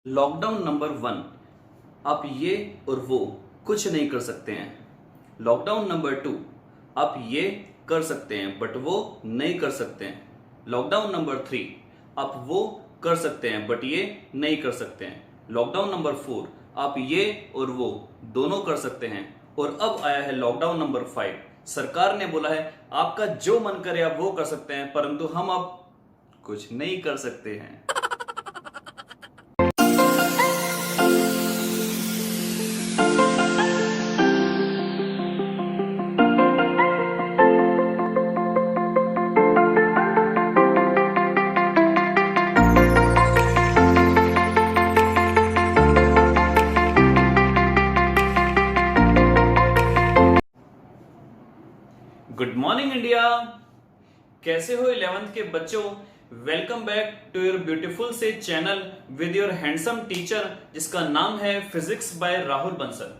Lockdown number 1। आप ये और वो कुछ नहीं कर सकते हैं। Lockdown number 2। आप ये कर सकते हैं बट वो नहीं कर सकते हैं। Lockdown number 3। आप वो कर सकते हैं बट ये नहीं कर सकते हैं। Lockdown number 4। आप ये और वो दोनों कर सकते हैं। और अब आया है लॉकडाउन नंबर 5। सरकार ने बोला है आपका जो मन करे आप वो कर सकते हैं, परंतु हम अब कुछ नहीं कर सकते हैं। Good morning India. कैसे हो 11th के बच्चों? Welcome back to your beautiful से channel with your handsome teacher जिसका नाम है फिजिक्स बाय राहुल बंसल।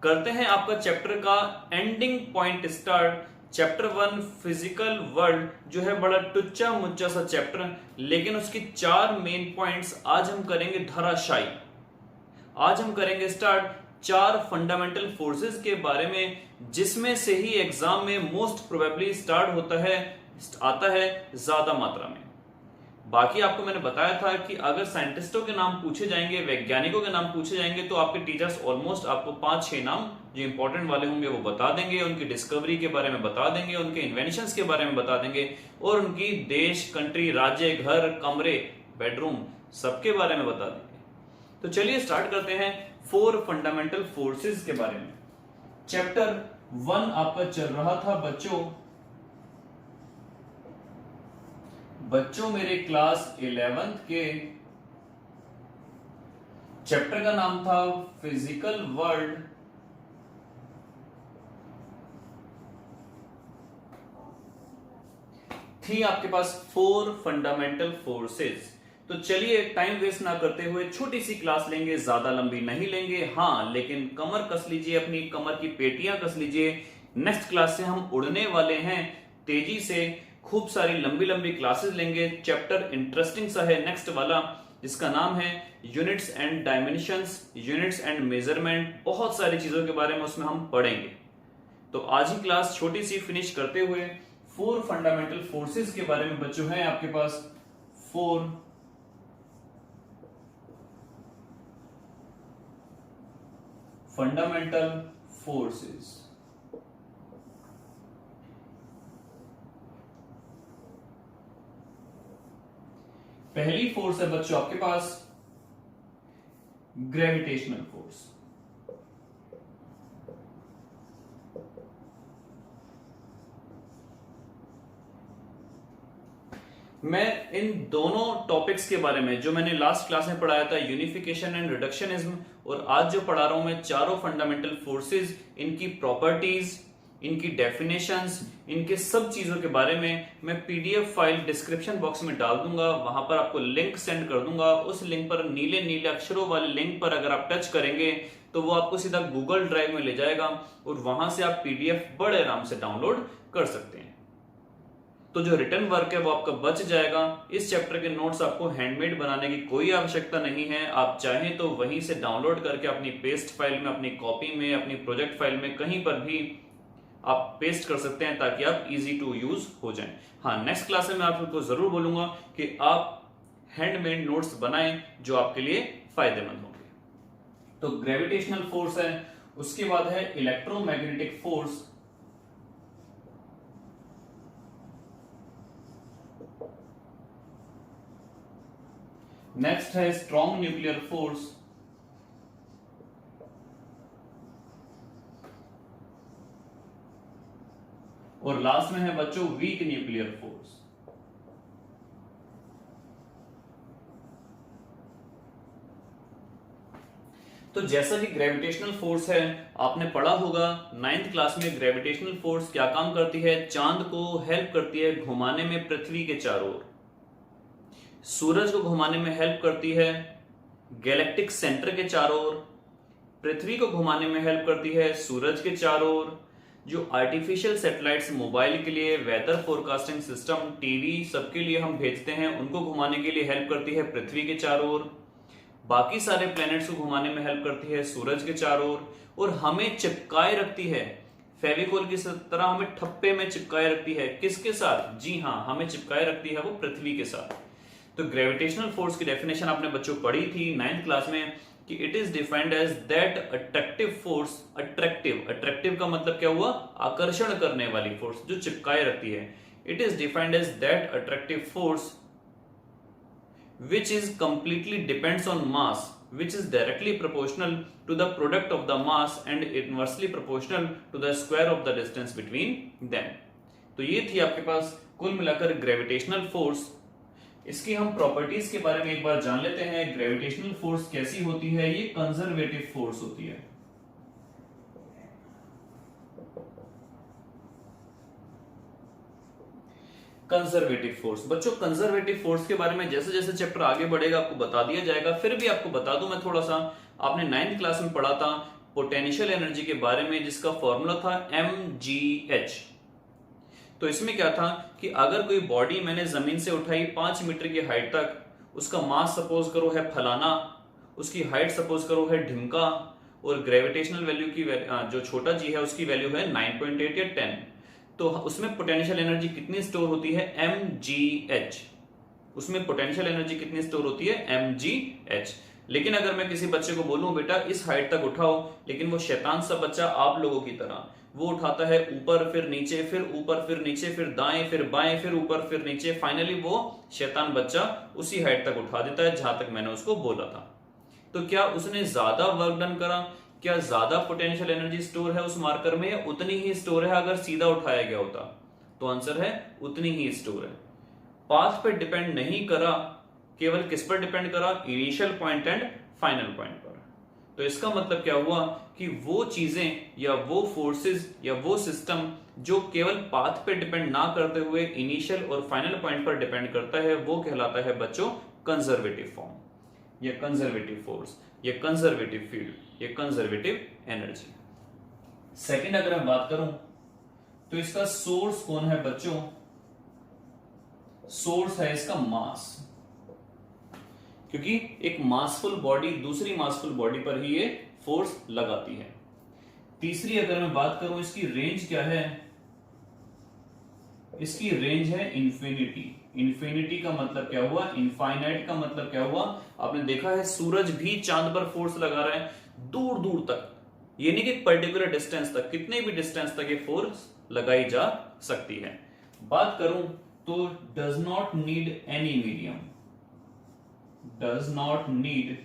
करते हैं आपका चैप्टर का ending point start. Chapter 1 physical world जो है बड़ा टुच्चा मुच्चा सा चैप्टर, लेकिन उसकी 4 मेन पॉइंट्स आज हम करेंगे धराशायी। आज हम करेंगे स्टार्ट 4 फंडामेंटल फोर्सेस के बारे में, जिसमें से ही एग्जाम में मोस्ट प्रोबेबली आता है ज्यादा मात्रा में। बाकी आपको मैंने बताया था कि अगर साइंटिस्टों के नाम पूछे जाएंगे, वैज्ञानिकों के नाम पूछे जाएंगे, तो आपके टीचर्स ऑलमोस्ट आपको 5-6 नाम जो इंपॉर्टेंट वाले होंगे वो बता देंगे, उनकी डिस्कवरी के बारे में बता देंगे, उनके इन्वेंशंस के बारे में बता देंगे, और उनकी देश, कंट्री, राज्य, घर, कमरे, बेडरूम सबके बारे में बता देंगे। तो चलिए स्टार्ट करते हैं 4 फंडामेंटल फोर्सेस के बारे में। चैप्टर 1 आपका चल रहा था बच्चों मेरे क्लास 11th के। चैप्टर का नाम था फिजिकल वर्ल्ड। थी आपके पास 4 फंडामेंटल फोर्सेस। तो चलिए टाइम वेस्ट ना करते हुए छोटी सी क्लास लेंगे, ज्यादा लंबी नहीं लेंगे। हाँ, लेकिन कमर कस लीजिए, अपनी कमर की पेटियां कस लीजिए। नेक्स्ट क्लास से हम उड़ने वाले हैं तेजी से। खूब सारी लंबी लंबी क्लासेस लेंगे। चैप्टर इंटरेस्टिंग सा है नेक्स्ट वाला, जिसका नाम है units and dimensions, units and measurement. बहुत सारी चीजों के बारे में उसमें हम पढ़ेंगे। तो आज ही क्लास छोटी सी फिनिश करते हुए 4 फंडामेंटल फोर्सेस के बारे में बच्चों हैं आपके पास 4 फंडामेंटल फोर्सेस। पहली फोर्स है बच्चों आपके पास ग्रेविटेशनल फोर्स। मैं इन दोनों टॉपिक्स के बारे में जो मैंने लास्ट क्लास में पढ़ाया था, यूनिफिकेशन एंड रिडक्शनिज्म, और आज जो पढ़ा रहा हूं मैं चारों फंडामेंटल फोर्सेस, इनकी प्रॉपर्टीज, इनकी डेफिनेशंस, इनके सब चीजों के बारे में मैं पीडीएफ फाइल डिस्क्रिप्शन बॉक्स में डाल दूंगा। वहां पर आपको लिंक सेंड कर दूंगा। उस लिंक पर नीले नीले अक्षरों वाले लिंक पर अगर आप टच करेंगे तो वो आपको सीधा गूगल ड्राइव में ले जाएगा, और वहां से आप पीडीएफ बड़े आराम से डाउनलोड कर सकते हैं। तो जो रिटर्न वर्क है वो आपका बच जाएगा। इस चैप्टर के नोट्स आपको हैंडमेड बनाने की कोई आवश्यकता नहीं है। आप चाहें तो वहीं से डाउनलोड करके अपनी पेस्ट फाइल में, अपनी कॉपी में, अपनी प्रोजेक्ट फाइल में कहीं पर भी आप पेस्ट कर सकते हैं, ताकि आप इजी टू यूज हो जाएं। हाँ, नेक्स्ट क्लास में मैं आपको जरूर बोलूंगा कि आप हैंडमेड नोट्स बनाएं जो आपके लिए फायदेमंद होंगे। तो ग्रेविटेशनल फोर्स है, उसके बाद है इलेक्ट्रोमैग्नेटिक फोर्स, नेक्स्ट है स्ट्रॉन्ग न्यूक्लियर फोर्स, और लास्ट में है बच्चों वीक न्यूक्लियर फोर्स। तो जैसा कि ग्रेविटेशनल फोर्स है, आपने पढ़ा होगा 9th क्लास में ग्रेविटेशनल फोर्स क्या काम करती है। चांद को हेल्प करती है घुमाने में पृथ्वी के चारों ओर, सूरज को घुमाने में हेल्प करती है गैलेक्टिक सेंटर के चारों ओर, पृथ्वी को घुमाने में हेल्प करती है सूरज के चारों ओर। जो आर्टिफिशियल सैटेलाइट्स मोबाइल के लिए, वेदर फोरकास्टिंग सिस्टम, टीवी सबके लिए हम भेजते हैं, उनको घुमाने के लिए हेल्प करती है पृथ्वी के चारों ओर। बाकी सारे प्लैनेट्स को घुमाने में हेल्प करती है सूरज के चारों ओर, और हमें चिपकाए रखती है फेविकोल की तरह, हमें ठप्पे में चिपकाए रखती है। किसके साथ? जी हाँ, हमें चिपकाए रखती है वो पृथ्वी के साथ। तो ग्रेविटेशनल फोर्स की डेफिनेशन आपने बच्चों पढ़ी थी 9th क्लास में कि it is defined as that attractive force. Attractive का मतलब क्या हुआ? आकर्षण करने वाली फोर्स जो चिपकाए रखती है। It is defined as that attractive force which is completely depends on mass, which is directly proportional to the product of the mass and inversely proportional to the square of the distance between them। तो ये थी आपके पास कुल मिलाकर gravitational force. इसकी हम properties के बारे में एक बार जान लेते हैं। ग्रेविटेशनल फोर्स कैसी होती है? ये कंजर्वेटिव फोर्स होती है। कंजर्वेटिव फोर्स, बच्चों कंजर्वेटिव फोर्स के बारे में जैसे जैसे चैप्टर आगे बढ़ेगा आपको बता दिया जाएगा। फिर भी आपको बता दूं मैं थोड़ा सा, आपने 9th क्लास में पढ़ा था पोटेंशियल एनर्जी के बारे में जिसका फॉर्मूला था mgh। तो इसमें क्या था कि अगर कोई बॉडी मैंने जमीन से उठाई 5 मीटर की हाइट तक, उसका मास सपोज करो है फलाना, उसकी हाइट सपोज करो है ढिमका, और ग्रेविटेशनल वैल्यू की जो छोटा जी है उसकी वैल्यू है 9.8 या 10, तो उसमें पोटेंशियल एनर्जी कितनी स्टोर होती है? mgh। उसमें पोटेंशियल एनर्जी कितनी स्टोर होती है? mgh। लेकिन अगर मैं किसी बच्चे को बोलूं बेटा इस हाइट तक उठाओ, लेकिन वो शैतान सा बच्चा आप लोगों की तरह वो उठाता है ऊपर फिर नीचे, फिर ऊपर फिर नीचे, फिर दाएं फिर बाएं, फिर ऊपर फिर नीचे, फाइनली वो शैतान बच्चा उसी हाइट तक उठा देता है जहां तक मैंने उसको बोला था। तो क्या उसने ज्यादा वर्क डन करा? क्या ज्यादा पोटेंशियल एनर्जी स्टोर है उस मार्कर में, या उतनी ही स्टोर है अगर सीधा उठाया गया होता? तो आंसर है उतनी ही स्टोर है। पाथ पे डिपेंड नहीं करा, केवल किस पर डिपेंड करा? Initial point and final point पर। तो इसका मतलब क्या हुआ कि वो चीजें या वो फोर्सेस या वो सिस्टम जो केवल पाथ पे डिपेंड ना करते हुए इनिशियल और फाइनल पॉइंट पर डिपेंड करता है वो कहलाता है बच्चों कंजर्वेटिव फॉर्म, या कंजर्वेटिव फोर्स, या कंजर्वेटिव फील्ड, या कंजर्वेटिव एनर्जी। सेकंड अगर मैं बात करूं तो इसका सोर्स कौन है बच्चों? सोर्स है इसका मास, क्योंकि एक मासफुल बॉडी दूसरी मासफुल बॉडी पर ही ये फोर्स लगाती है। तीसरी अगर मैं बात करूं इसकी रेंज क्या है? इसकी रेंज है इंफिनिटी। इंफिनिटी का मतलब क्या हुआ? इनफाइनाइट का मतलब क्या हुआ? आपने देखा है सूरज भी चांद पर फोर्स लगा रहा है दूर दूर तक, ये नहीं कि पर्टिकुलर डिस्टेंस तक, कितने भी डिस्टेंस तक ये फोर्स लगाई जा सकती है। बात करूं तो does not need any medium, does not need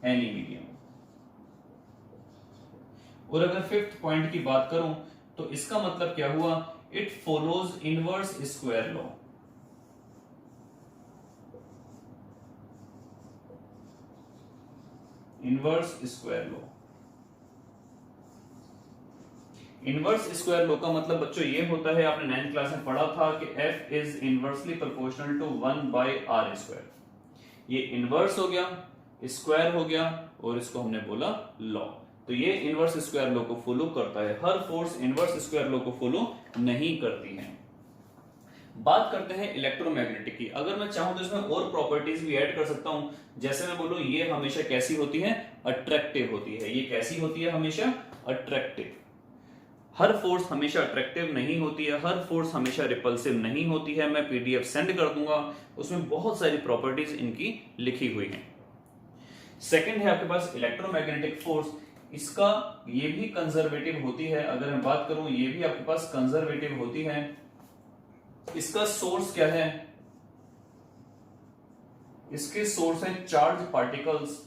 any medium. और अगर फिफ्थ पॉइंट की बात करूं तो इसका मतलब क्या हुआ? It follows inverse square law. Inverse square law, inverse square law का मतलब बच्चों ये होता है, आपने 9th क्लास में पढ़ा था कि F is inversely proportional to 1/r square. ये इनवर्स हो गया, स्क्वायर हो गया, और इसको हमने बोला लॉ। तो ये इनवर्स स्क्वायर लॉ को फॉलो करता है। हर फोर्स इनवर्स स्क्वायर लॉ को फॉलो नहीं करती है। बात करते हैं इलेक्ट्रोमैग्नेटिक की। अगर मैं चाहूं तो इसमें और प्रॉपर्टीज भी ऐड कर सकता हूं। जैसे मैं बोलूं ये हमेशा कैसी होती है? अट्रैक्टिव होती है। ये कैसी होती है? हमेशा अट्रैक्टिव। हर फोर्स हमेशा अट्रैक्टिव नहीं होती है, हर फोर्स हमेशा रिपल्सिव नहीं होती है। मैं पीडीएफ सेंड कर दूंगा, उसमें बहुत सारी प्रॉपर्टीज इनकी लिखी हुई हैं। सेकंड है आपके पास इलेक्ट्रोमैग्नेटिक फोर्स। इसका ये भी कंजर्वेटिव होती है। अगर मैं बात करूं ये भी आपके पास कंजर्वेटिव होती है। इसका सोर्स क्या है? इसके सोर्स हैं charge particles,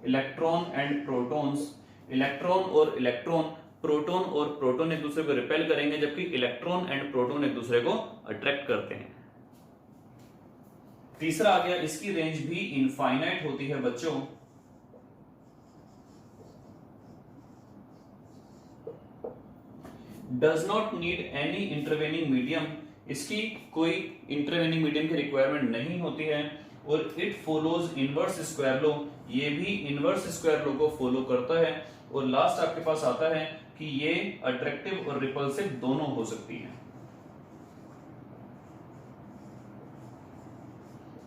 electron and protons. Electron और इलेक्ट्रॉन, प्रोटॉन और प्रोटॉन एक दूसरे को रिपेल करेंगे, जबकि इलेक्ट्रॉन एंड प्रोटॉन एक दूसरे को अट्रैक्ट करते हैं। तीसरा आ गया, इसकी रेंज भी इनफाइनाइट होती है बच्चों। Does not need any intervening medium. इसकी कोई इंटरवेनिंग मीडियम की रिक्वायरमेंट नहीं होती है। और it follows inverse square law. ये भी इनवर्स स्क्वायर लॉ को फॉलो करता है। और लास्ट आपके पास आता है कि ये अट्रैक्टिव और रिपल्सिव दोनों हो सकती है।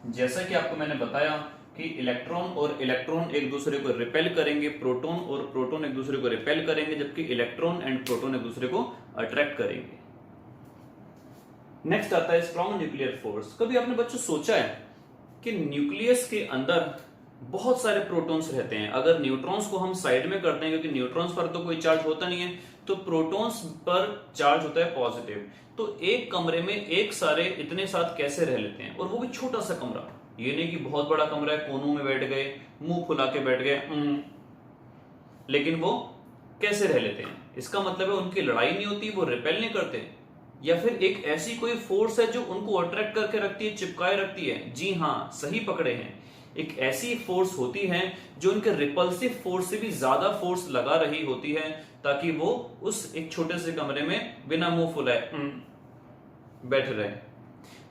जैसा कि आपको मैंने बताया कि इलेक्ट्रॉन और इलेक्ट्रॉन एक दूसरे को रिपेल करेंगे, प्रोटॉन और प्रोटॉन एक दूसरे को रिपेल करेंगे, जबकि इलेक्ट्रॉन एंड प्रोटॉन एक दूसरे को अट्रैक्ट करेंगे। नेक्स्ट आता है स्ट्रॉन्ग न्यूक्लियर फोर्स। कभी आपने बच्चों सोचा है कि न्यूक्लियस के अंदर बहुत सारे प्रोटॉन्स रहते हैं। अगर न्यूट्रॉन्स को हम साइड में करते हैं, क्योंकि न्यूट्रॉन्स पर तो कोई चार्ज होता नहीं है, तो प्रोटॉन्स पर चार्ज होता है पॉजिटिव। तो एक कमरे में एक सारे इतने साथ कैसे रह लेते हैं, और वो भी छोटा सा कमरा। ये नहीं कि बहुत बड़ा कमरा है, कोनों में बैठ गए, मुंह फुला के बैठ गए, लेकिन वो कैसे रह लेते हैं? इसका मतलब है उनकी लड़ाई नहीं होती, वो रिपेल नहीं करते, या फिर एक ऐसी कोई फोर्स है जो उनको अट्रैक्ट करके रखती है, चिपकाए रखती है। जी हाँ, सही पकड़े हैं, एक ऐसी फोर्स होती है जो उनके रिपल्सिव फोर्स से भी ज्यादा फोर्स लगा रही होती है, ताकि वो उस एक छोटे से कमरे में बिना मुंह फुलाए बैठे रहे।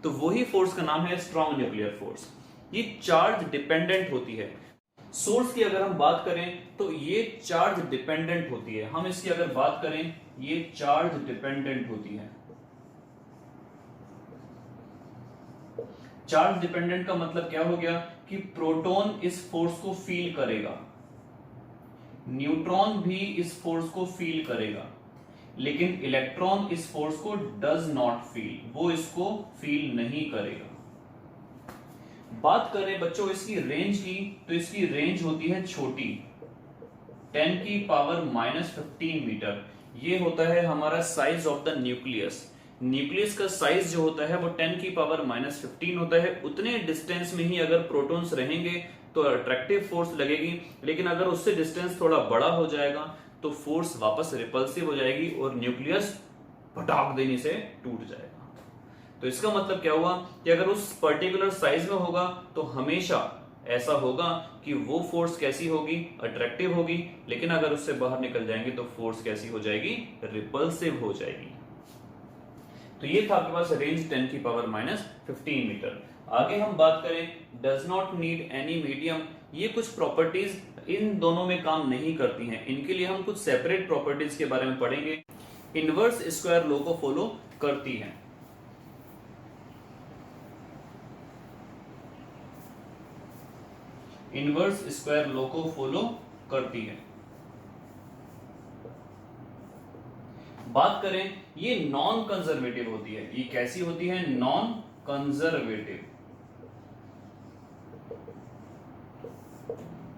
तो वही फोर्स का नाम है स्ट्रॉन्ग न्यूक्लियर फोर्स। ये चार्ज डिपेंडेंट होती है। सोर्स की अगर हम बात करें तो ये चार्ज डिपेंडेंट होती है। हम इसकी अगर बात करें, ये चार्ज डिपेंडेंट होती है। चार्ज डिपेंडेंट का मतलब क्या हो गया कि प्रोटॉन इस फोर्स को फील करेगा, न्यूट्रॉन भी इस फोर्स को फील करेगा, लेकिन इलेक्ट्रॉन इस फोर्स को डज नॉट फील, वो इसको फील नहीं करेगा। बात करें बच्चों इसकी रेंज की, तो इसकी रेंज होती है छोटी, 10 की पावर -15 मीटर। ये होता है हमारा size of the nucleus. Nucleus का साइज जो होता है वो 10 की पावर -15 होता है। उतने डिस्टेंस में ही अगर प्रोटॉन्स रहेंगे तो अट्रैक्टिव फोर्स लगेगी, लेकिन अगर उससे डिस्टेंस थोड़ा बड़ा हो जाएगा तो फोर्स वापस रिपल्सिव हो जाएगी और न्यूक्लियस पटाख देने से टूट जाएगा। तो इसका मतलब क्या हुआ कि अगर उस पर्टिकुलर साइज में होगा तो हमेशा ऐसा होगा कि वो फोर्स कैसी होगी, अट्रैक्टिव होगी, लेकिन अगर उससे बाहर निकल जाएंगे तो फोर्स कैसी हो जाएगी, रिपल्सिव हो जाएगी। तो ये था आपके पास रेंज 10 की पावर -15 मीटर। आगे हम बात करें does not need any medium. ये कुछ प्रॉपर्टीज इन दोनों में काम नहीं करती हैं, इनके लिए हम कुछ सेपरेट प्रॉपर्टीज के बारे में पढ़ेंगे। इनवर्स स्क्वायर लॉ को फॉलो करती हैं। इनवर्स स्क्वायर लॉ को फॉलो करती है। बात करें ये नॉन कंजर्वेटिव होती है। ये कैसी होती है? Non conservative.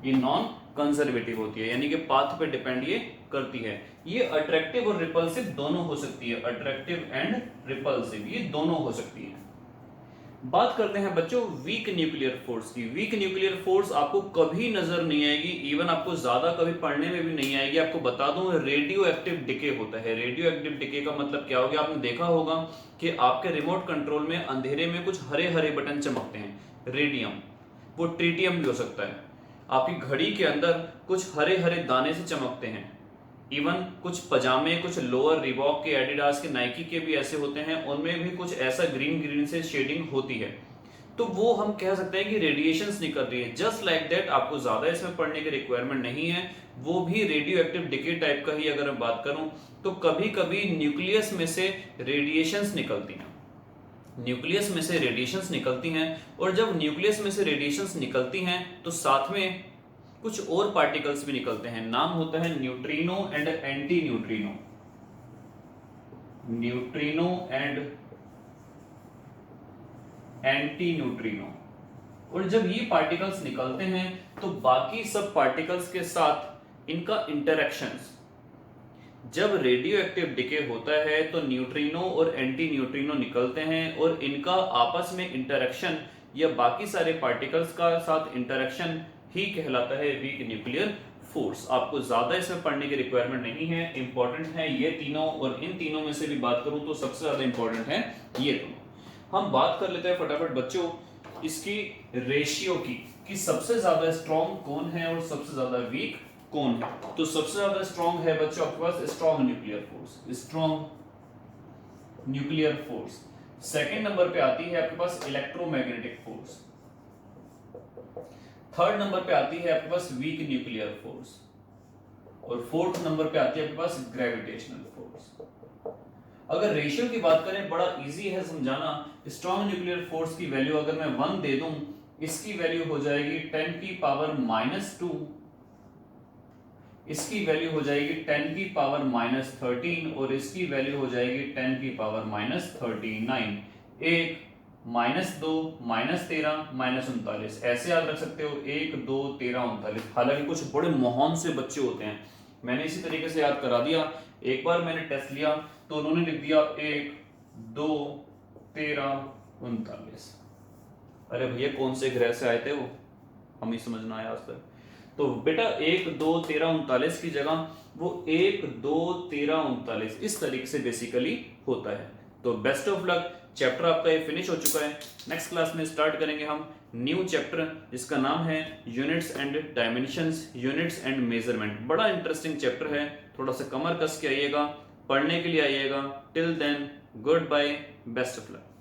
ये नॉन कंजर्वेटिव होती है, यानी कि पाथ पे डिपेंड ये करती है। ये अट्रैक्टिव और रिपल्सिव दोनों हो सकती है, अट्रैक्टिव एंड रिपल्सिव ये दोनों हो सकती है। बात करते हैं बच्चों वीक न्यूक्लियर फोर्स की। वीक न्यूक्लियर फोर्स आपको कभी नजर नहीं आएगी, इवन आपको ज्यादा कभी पढ़ने में भी नहीं आएगी। आपको बता दूं रेडियो एक्टिव डिके होता है। रेडियो एक्टिव डिके का मतलब क्या हो गया? आपने देखा होगा कि आपके रिमोट कंट्रोल में अंधेरे में कुछ हरे हरे बटन चमकते हैं, रेडियम, वो ट्रिटियम भी हो सकता है। आपकी घड़ी के अंदर कुछ हरे हरे दाने से चमकते हैं। इवन कुछ पजामे, कुछ लोअर रिबॉक के, एडिडास के, नाइकी के भी ऐसे होते हैं, उनमें भी कुछ ऐसा ग्रीन ग्रीन से शेडिंग होती है। तो वो हम कह सकते हैं कि रेडिएशंस निकल रही है। जस्ट लाइक दैट, आपको ज्यादा इसमें पढ़ने की रिक्वायरमेंट नहीं है। वो भी रेडियो एक्टिव डिके टाइप का ही अगर मैं बात करूं तो कभी कभी न्यूक्लियस में से रेडिएशंस निकलती हैं। न्यूक्लियस में से रेडिएशंस निकलती हैं, और जब न्यूक्लियस में से रेडिएशंस निकलती हैं तो साथ में कुछ और पार्टिकल्स भी निकलते हैं। नाम होता है neutrino and anti neutrino. Neutrino and anti neutrino. और जब ये पार्टिकल्स निकलते हैं तो बाकी सब पार्टिकल्स के साथ इनका इंटरेक्शंस, जब रेडियो एक्टिव डिके होता है तो न्यूट्रिनो और एंटी न्यूट्रिनो निकलते हैं, और इनका आपस में इंटरेक्शन या बाकी सारे पार्टिकल्स का साथ इंटरेक्शन ही कहलाता है वीक न्यूक्लियर फोर्स। आपको ज्यादा इसमें पढ़ने की रिक्वायरमेंट नहीं है, इंपॉर्टेंट है ये तीनों, और इन तीनों में से भी बात करूं तो सबसे ज्यादा इंपॉर्टेंट है ये दोनों। हम बात कर लेते हैं फटाफट बच्चों इसकी रेशियो की, कि सबसे ज्यादा स्ट्रॉन्ग कौन है और सबसे ज्यादा वीक कौन है। तो सबसे ज्यादा स्ट्रॉन्ग है बच्चों आपके पास strong nuclear force, strong nuclear force. Second number पे आती है आपके पास इलेक्ट्रोमैग्नेटिक फोर्स। थर्ड नंबर पे आती है आपके पास वीक न्यूक्लियर फोर्स, और फोर्थ नंबर पे आती है आपके पास ग्रेविटेशनल फोर्स। अगर रेशियो की बात करें, बड़ा इजी है समझाना। स्ट्रॉन्ग न्यूक्लियर फोर्स की वैल्यू अगर मैं 1 दे दूं, इसकी वैल्यू हो जाएगी 10 की पावर -2, इसकी वैल्यू हो जाएगी 10 की पावर -13 और इसकी वैल्यू हो जाएगी 10 की पावर -39। एक -2 -13 -39, ऐसे याद रख सकते हो, 1 2 13 39। हालांकि कुछ बड़े महान से बच्चे होते हैं, मैंने इसी तरीके से याद करा दिया। एक बार मैंने टेस्ट लिया तो उन्होंने लिख दिया 1 2 13 39। अरे भैया कौन से ग्रह से आए थे वो, हम ही समझना आया आज तक। तो बेटा 1 2 13 39 की जगह वो 1 2 13 39 इस तरीके से बेसिकली होता है। तो बेस्ट ऑफ लक, चैप्टर आपका ये फिनिश हो चुका है। नेक्स्ट क्लास में स्टार्ट करेंगे हम न्यू चैप्टर जिसका नाम है units and dimensions, units and measurement. बड़ा इंटरेस्टिंग चैप्टर है, थोड़ा सा कमर कस के आइएगा, पढ़ने के लिए आइएगा। Till then good bye, best of luck.